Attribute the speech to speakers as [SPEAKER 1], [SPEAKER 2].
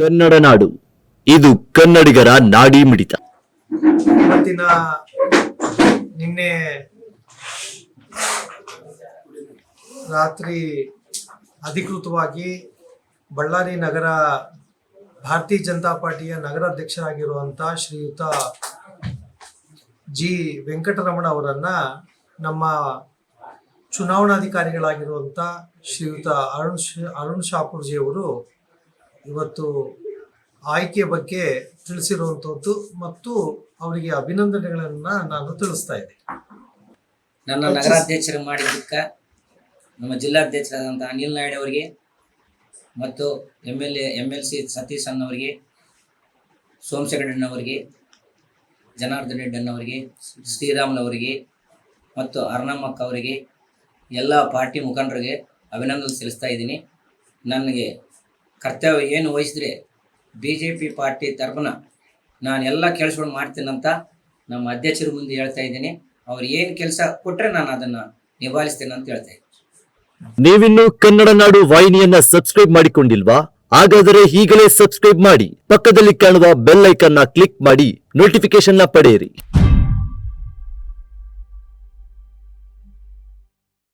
[SPEAKER 1] ಕನ್ನಡ ನಾಡು, ಇದು ಕನ್ನಡಿಗರ ನಾಡಿ ಮಿಡಿತ.
[SPEAKER 2] ನಿನ್ನೆ ರಾತ್ರಿ ಅಧಿಕೃತವಾಗಿ ಬಳ್ಳಾರಿ ನಗರ ಭಾರತೀಯ ಜನತಾ ಪಾರ್ಟಿಯ ನಗರಾಧ್ಯಕ್ಷರಾಗಿರುವಂಥ ಶ್ರೀಯುತ ಜಿ ವೆಂಕಟರಮಣ ಅವರನ್ನ ನಮ್ಮ ಚುನಾವಣಾಧಿಕಾರಿಗಳಾಗಿರುವಂಥ ಶ್ರೀಯುತ ಅರುಣ್ ಶಾಪೂರ್ಜಿ ಅವರು ಇವತ್ತು ಆಯ್ಕೆ ಬಗ್ಗೆ ತಿಳಿಸಿರುವಂಥದ್ದು ಮತ್ತು ಅವರಿಗೆ ಅಭಿನಂದನೆಗಳನ್ನು ನಾನು ತಿಳಿಸ್ತಾ ಇದ್ದೇನೆ.
[SPEAKER 3] ನನ್ನ ನಗರಾಧ್ಯಕ್ಷರು ಮಾಡಿದ್ದಕ್ಕೆ ನಮ್ಮ ಜಿಲ್ಲಾಧ್ಯಕ್ಷರಾದಂಥ ಅನಿಲ್ ನಾಯ್ಡು ಅವರಿಗೆ ಮತ್ತು MLC ಸತೀಶ್ ಅಣ್ಣವರಿಗೆ, ಸೋಮಶೇಖರಣ್ಣವರಿಗೆ, ಜನಾರ್ದನ್ ರೆಡ್ಡಿ ಅಣ್ಣವರಿಗೆ, ಶ್ರೀರಾಮ್ನವರಿಗೆ ಮತ್ತು ಅರ್ಣಮ್ಮಕ್ಕ ಅವರಿಗೆ, ಎಲ್ಲ ಪಾರ್ಟಿ ಮುಖಂಡರಿಗೆ ಅಭಿನಂದನೆ ಸಲ್ಲಿಸ್ತಾ ಇದ್ದೀನಿ. ನನಗೆ ಕರ್ತವ್ಯ ಏನು ವಹಿಸಿದ್ರೆ BJP ಪಾರ್ಟಿ ತರಫನ ನಾನು ಎಲ್ಲ ಕೆಲಸಗಳು ಮಾಡ್ತೀನಂತ ನಮ್ಮ ಅಧ್ಯಕ್ಷರ ಮುಂದೆ ಹೇಳ್ತಾ ಇದ್ದೀನಿ. ಅವ್ರು ಏನು ಕೆಲಸ ಕೊಟ್ಟರೆ ನಾನು ಅದನ್ನು ನಿಭಾಯಿಸ್ತೇನೆ ಅಂತ ಹೇಳ್ತಾ ಇದ್ದೀನಿ.
[SPEAKER 1] ನೀವಿನ್ನು ಕನ್ನಡ ನಾಡು ವಾಹಿನಿಯನ್ನ ಸಬ್ಸ್ಕ್ರೈಬ್ ಮಾಡಿಕೊಂಡಿಲ್ವಾ? ಹಾಗಾದರೆ ಈಗಲೇ ಸಬ್ಸ್ಕ್ರೈಬ್ ಮಾಡಿ, ಪಕ್ಕದಲ್ಲಿ ಕಾಣುವ ಬೆಲ್ ಐಕನ್ನ ಕ್ಲಿಕ್ ಮಾಡಿ ನೋಟಿಫಿಕೇಶನ್ ಪಡೆಯಿರಿ.